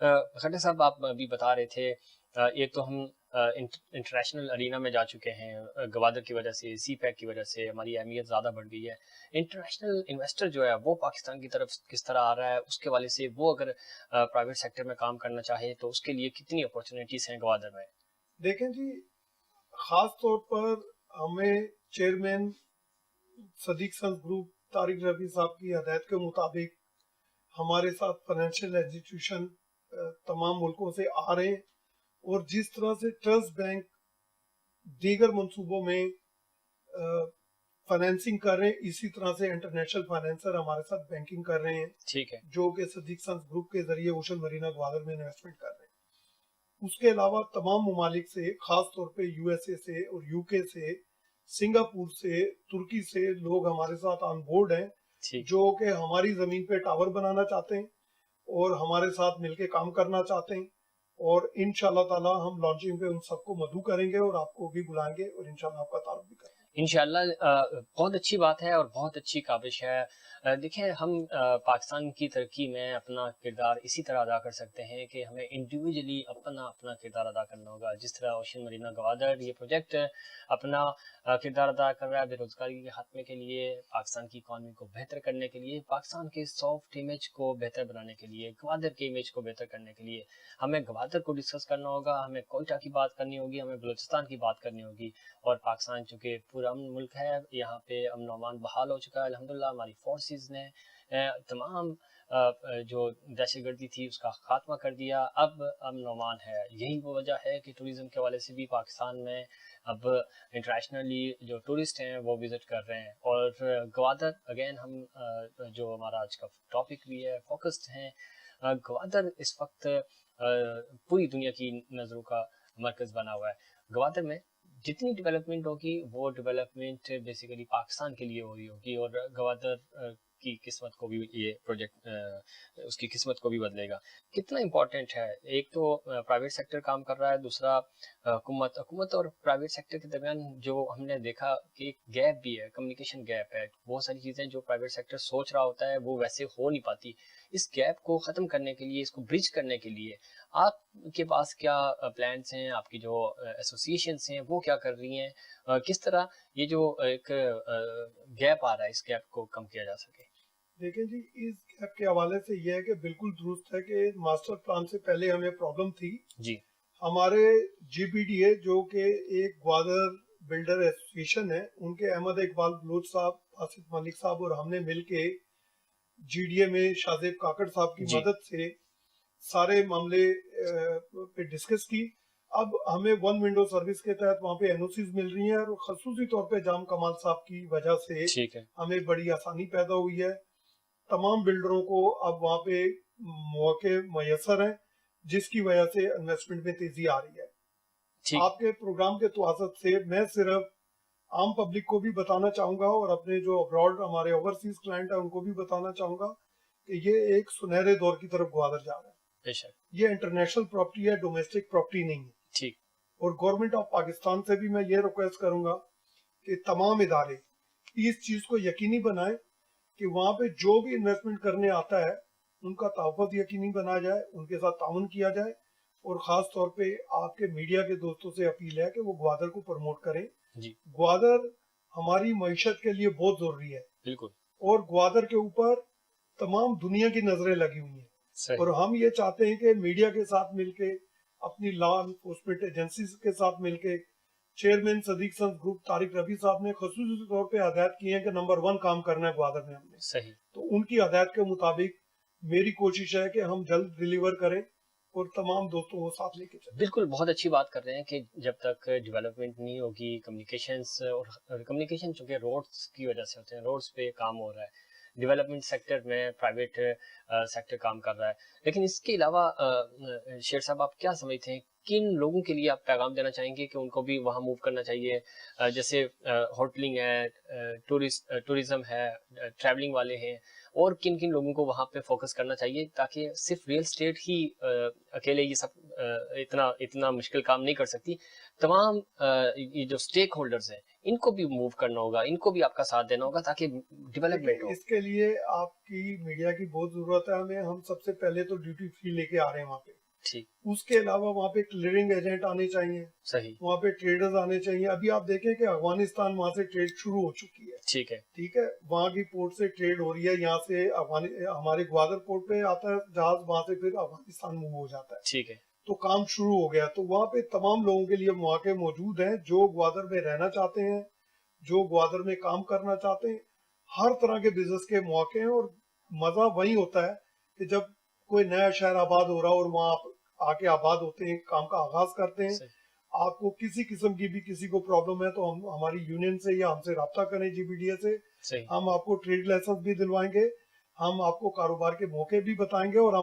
खट्टर साहब, आप अभी बता रहे थे एक तो हम इंटरनेशनल अरीना में जा चुके हैं, गवादर की वजह से, सी पैक की वजह से हमारी अहमियत ज़्यादा बढ़ गई है। इंटरनेशनल इन्वेस्टर जो है वो पाकिस्तान की तरफ किस तरह आ रहा है, उसके वाले से वो अगर प्राइवेट सेक्टर में काम करना चाहे तो उसके लिए कितनी अपॉर्चुनिटीज़ हैं गवादर में? देखें जी, खास तौर पर हमें chairman Sadiq sons group Tariq Rafi साहब की हदायत के मुताबिक हमारे साथ फाइनेंशियल इंस्टीट्यूशन तमाम मुल्कों से आ रहे हैं, और जिस तरह से ट्रस्ट बैंक दीगर मंसूबों में फाइनेंसिंग कर रहे हैं, इसी तरह से इंटरनेशनल फाइनेंसर हमारे साथ बैंकिंग कर रहे हैं। ठीक है। जो कि सदीक सन्स ग्रुप के जरिए ओशन मरीना ग्वादर में इन्वेस्टमेंट कर रहे हैं। उसके अलावा तमाम ममालिक से, खास तौर पे यूएसए से और यूके से, सिंगापुर से, तुर्की से लोग हमारे साथ ऑन बोर्ड हैं, जो कि हमारी जमीन पे टावर बनाना चाहते हैं और हमारे साथ मिलके काम करना चाहते हैं। और इंशाल्लाह ताला हम लॉन्चिंग पे उन सबको मदऊ करेंगे और आपको भी बुलाएंगे और इंशाल्लाह आपका तारुफ भी करेंगे इंशाल्लाह। बहुत अच्छी बात है और बहुत अच्छी काबिश है। देखिए, हम पाकिस्तान की तरक्की में अपना किरदार इसी तरह अदा कर सकते हैं कि हमें इंडिविजुअली अपना अपना किरदार अदा करना होगा। जिस तरह ओशन मरीना गवादर ये प्रोजेक्ट अपना किरदार अदा कर रहा है बेरोजगारी के खात्मे के लिए, पाकिस्तान की इकॉनमी को बेहतर करने के लिए, पाकिस्तान के सॉफ्ट इमेज को बेहतर बनाने के लिए, गवादर के इमेज को बेहतर करने के लिए हमें गवादर को डिस्कस करना होगा, हमें कोयटा की बात करनी होगी, हमें बलूचिस्तान की बात करनी होगी। और पाकिस्तान चूँकि पूरा अमन मुल्क है, यहाँ पे अमन और अमान बहाल हो चुका है अल्हम्दुलिल्लाह। हमारी फोर्सेस ने तमाम जो दहशतगर्दी थी उसका खात्मा कर दिया, अब अमन और अमान है। यही वो वजह है कि टूरिज्म के हवाले से भी पाकिस्तान में अब इंटरनेशनली जो टूरिस्ट हैं वो विजिट कर रहे हैं। और गवादर अगेन हम जो हमारा आज का टॉपिक भी है, फोकस्ड हैं। गवादर इस वक्त पूरी दुनिया की नज़रों का मरकज़ बना हुआ है। गवादर में जितनी डेवलपमेंट होगी वो डेवलपमेंट बेसिकली पाकिस्तान के लिए हो रही होगी, और गवादर की किस्मत को भी ये प्रोजेक्ट उसकी किस्मत को भी बदलेगा। कितना इम्पोर्टेंट है, एक तो प्राइवेट सेक्टर काम कर रहा है, दूसरा हुकूमत और प्राइवेट सेक्टर के दरमियान जो हमने देखा कि एक गैप भी है, कम्युनिकेशन गैप है। बहुत सारी चीज़ें जो प्राइवेट सेक्टर सोच रहा होता है वो वैसे हो नहीं पाती। इस गैप को ख़त्म करने के लिए, इसको ब्रिज करने के लिए आपके पास क्या प्लान्स हैं, आपकी जो एसोसिएशंस हैं वो क्या कर रही हैं, किस तरह ये जो एक गैप आ रहा है इस गैप को कम किया जा सके? देखिए जी, इस गैप के हवाले से यह है कि बिल्कुल दुरुस्त है कि मास्टर प्लान से पहले हमें प्रॉब्लम थी जी। हमारे GPDA जो कि एक ग्वादर बिल्डर एसोसिएशन है, उनके अहमद इकबाल बलोच साहब, आसिफ मलिक साहब और हमने मिलके GDA में शाहजेब काकड़ साहब की मदद से सारे मामले पे डिस्कस की। अब हमें वन विंडो सर्विस के तहत वहाँ पे NOCs मिल रही हैं, और खसूसी तौर पे जाम कमाल साहब की वजह से हमें बड़ी आसानी पैदा हुई है। तमाम बिल्डरों को अब वहाँ पे मौके मयसर हैं, जिसकी वजह से इन्वेस्टमेंट में तेजी आ रही है। आपके प्रोग्राम के तवासत से मैं सिर्फ आम पब्लिक को भी बताना चाहूंगा और अपने जो अब्रॉड हमारे ओवरसीज क्लाइंट है उनको भी बताना चाहूंगा कि ये एक सुनहरे दौर की तरफ ग्वादर जा रहा है। बेशक ये इंटरनेशनल प्रॉपर्टी है, डोमेस्टिक प्रॉपर्टी नहीं है। ठीक। और गवर्नमेंट ऑफ पाकिस्तान से भी मैं ये रिक्वेस्ट करूंगा कि तमाम इदारे इस चीज को यकीनी बनाएं कि वहां पे जो भी इन्वेस्टमेंट करने आता है उनका तहफ़्फ़ुज़ यकीनी बनाया जाए, उनके साथ ताउन किया जाए। और खास तौर पे आपके मीडिया के दोस्तों से अपील है कि वो ग्वादर को प्रमोट करें। जी। ग्वादर हमारी मईशत के लिए बहुत जरूरी है। बिल्कुल। और ग्वादर के ऊपर तमाम दुनिया की नजरें लगी हुई हैं, और हम ये चाहते हैं कि मीडिया के साथ मिलके, अपनी लॉ एनफोर्समेंट एजेंसी के साथ मिलके, chairman Sadiq sons group Tariq Rafi साहब ने खसूसी तौर पे हदायत की है कि नंबर 1 काम करना है ग्वादर में हमने। सही। तो उनकी हदायत के मुताबिक मेरी कोशिश है कि हम जल्द डिलीवर करें और तमाम दोस्तों को साथ लेके चलें। बिल्कुल, बहुत अच्छी बात कर रहे हैं कि जब तक डेवलपमेंट नहीं होगी, कम्युनिकेशंस और कम्युनिकेशन चूँकि रोड्स की वजह से होते हैं, रोड्स पे काम हो रहा है, डेवलपमेंट सेक्टर में प्राइवेट सेक्टर काम कर रहा है। लेकिन इसके अलावा शेर साहब, आप क्या समझते हैं, किन लोगों के लिए आप पैगाम देना चाहेंगे कि उनको भी वहाँ मूव करना चाहिए? जैसे होटलिंग है, टूरिज्म है, ट्रैवलिंग वाले हैं, और किन किन लोगों को वहाँ पे फोकस करना चाहिए ताकि सिर्फ रियल स्टेट ही अकेले ये सब इतना मुश्किल काम नहीं कर सकती। तमाम ये जो स्टेक होल्डर्स हैं ان کو بھی موو کرنا ہوگا, ان کو بھی آپ کا ساتھ دینا ہوگا تاکہ ڈیولپمنٹ ہو. اس کے لیے آپ کی میڈیا کی بہت ضرورت ہے ہمیں. ہم سب سے پہلے تو ڈیوٹی فری لے کے آ رہے ہیں وہاں پہ. ٹھیک, اس کے علاوہ وہاں پہ کلیئرنگ ایجنٹ آنے چاہیے, صحیح, وہاں پہ ٹریڈرز آنے چاہیے. ابھی آپ دیکھیں کہ افغانستان وہاں سے ٹریڈ شروع ہو چکی ہے. ٹھیک ہے, ٹھیک ہے, وہاں کی پورٹ سے ٹریڈ ہو رہی ہے, یہاں سے ہمارے گوادر پورٹ پہ آتا ہے جہاز, وہاں سے پھر افغانستان موو ہو جاتا ہے. ٹھیک ہے, تو کام شروع ہو گیا. تو وہاں پہ تمام لوگوں کے لیے مواقع موجود ہیں جو گوادر میں رہنا چاہتے ہیں, جو گوادر میں کام کرنا چاہتے ہیں. ہر طرح کے بزنس کے مواقع ہیں, اور مزہ وہی ہوتا ہے کہ جب کوئی نیا شہر آباد ہو رہا اور وہاں آپ آ کے آباد ہوتے ہیں, کام کا آغاز کرتے ہیں. صحیح, آپ کو کسی قسم کی بھی کسی کو پرابلم ہے تو ہم ہماری یونین سے یا ہم سے رابطہ کریں, جی بی ڈی اے سے. صحیح. ہم آپ کو ٹریڈ لائسنس بھی دلوائیں گے, ہم آپ کو کاروبار کے موقع بھی بتائیں گے, اور ہم